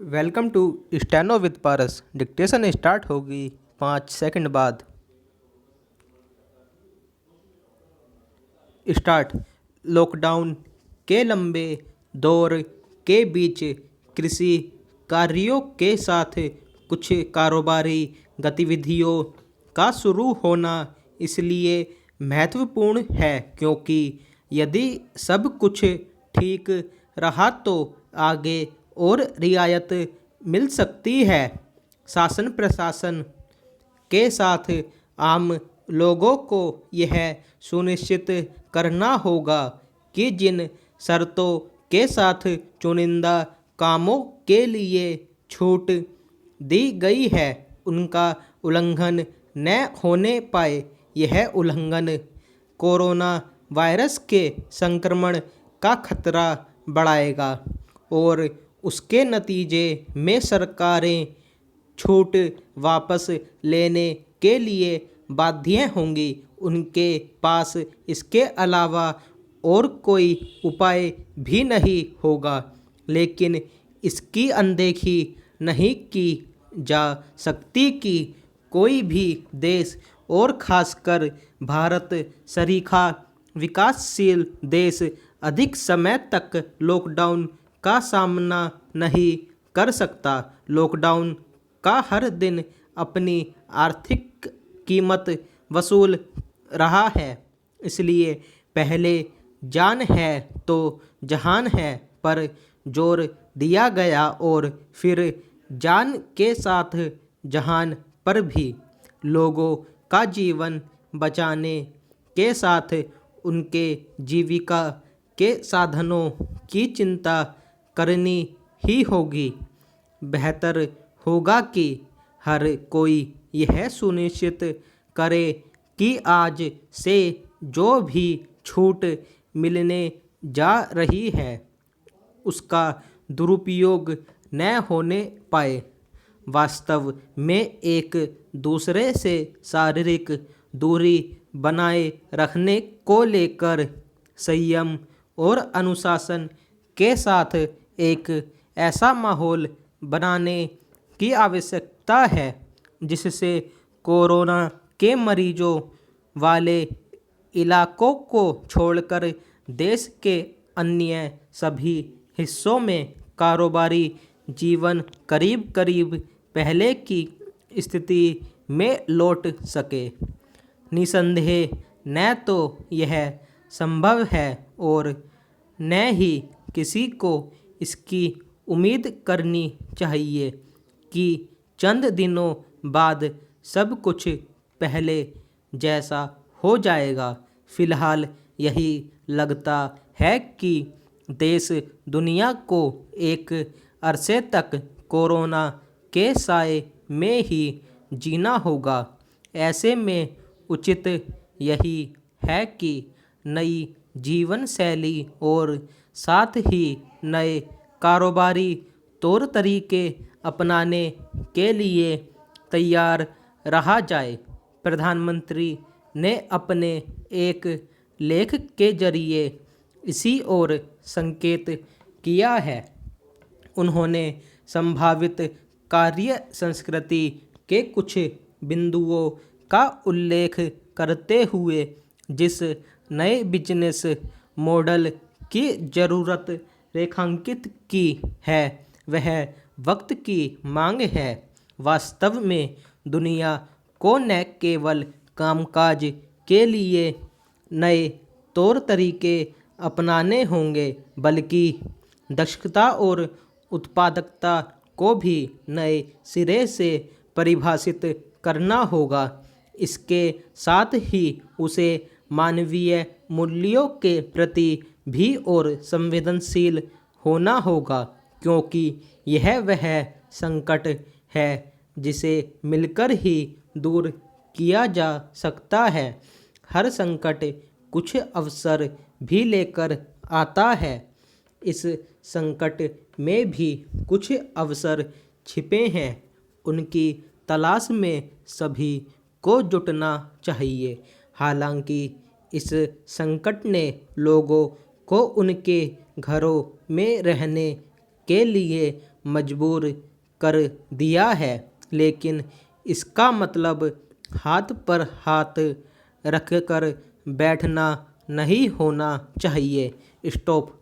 Welcome to steno with Paras. Dictation start होगी 5 second बाद। Start. Lockdown के लंबे दौर के बीच कृषि कार्यों के साथ कुछ कारोबारी गतिविधियों का शुरू होना इसलिए महत्वपूर्ण है क्योंकि यदि सब कुछ ठीक रहा तो आगे और रियायत मिल सकती है। शासन प्रशासन के साथ आम लोगों को यह सुनिश्चित करना होगा कि जिन शर्तों के साथ चुनिंदा कामों के लिए छूट दी गई है उनका उल्लंघन न होने पाए। यह उल्लंघन कोरोना वायरस के संक्रमण का खतरा बढ़ाएगा और उसके नतीजे में सरकारें छूट वापस लेने के लिए बाध्य होंगी। उनके पास इसके अलावा और कोई उपाय भी नहीं होगा, लेकिन इसकी अनदेखी नहीं की जा सकती कि कोई भी देश और खासकर भारत सरीखा विकासशील देश अधिक समय तक लॉकडाउन का सामना नहीं कर सकता। लॉकडाउन का हर दिन अपनी आर्थिक कीमत वसूल रहा है, इसलिए पहले जान है तो जहान है पर जोर दिया गया और फिर जान के साथ जहान पर भी। लोगों का जीवन बचाने के साथ उनके जीविका के साधनों की चिंता करनी ही होगी। बेहतर होगा कि हर कोई यह सुनिश्चित करे कि आज से जो भी छूट मिलने जा रही है उसका दुरुपयोग न होने पाए। वास्तव में एक दूसरे से शारीरिक दूरी बनाए रखने को लेकर संयम और अनुशासन के साथ एक ऐसा माहौल बनाने की आवश्यकता है जिससे कोरोना के मरीजों वाले इलाकों को छोड़कर देश के अन्य सभी हिस्सों में कारोबारी जीवन करीब करीब पहले की स्थिति में लौट सके। निसंदेह न तो यह संभव है और न ही किसी को इसकी उम्मीद करनी चाहिए कि चंद दिनों बाद सब कुछ पहले जैसा हो जाएगा। फिलहाल यही लगता है कि देश दुनिया को एक अरसे तक कोरोना के साए में ही जीना होगा। ऐसे में उचित यही है कि नई जीवन शैली और साथ ही नए कारोबारी तौर तरीके अपनाने के लिए तैयार रहा जाए। प्रधानमंत्री ने अपने एक लेख के जरिए इसी ओर संकेत किया है। उन्होंने संभावित कार्य संस्कृति के कुछ बिंदुओं का उल्लेख करते हुए जिस नए बिजनेस मॉडल की ज़रूरत रेखांकित की है वह वक्त की मांग है। वास्तव में दुनिया को न केवल कामकाज के लिए नए तौर तरीके अपनाने होंगे बल्कि दक्षता और उत्पादकता को भी नए सिरे से परिभाषित करना होगा। इसके साथ ही उसे मानवीय मूल्यों के प्रति भी और संवेदनशील होना होगा क्योंकि यह वह संकट है जिसे मिलकर ही दूर किया जा सकता है। हर संकट कुछ अवसर भी लेकर आता है। इस संकट में भी कुछ अवसर छिपे हैं, उनकी तलाश में सभी को जुटना चाहिए। हालांकि इस संकट ने लोगों को उनके घरों में रहने के लिए मजबूर कर दिया है, लेकिन इसका मतलब हाथ पर हाथ रखकर बैठना नहीं होना चाहिए। स्टॉप।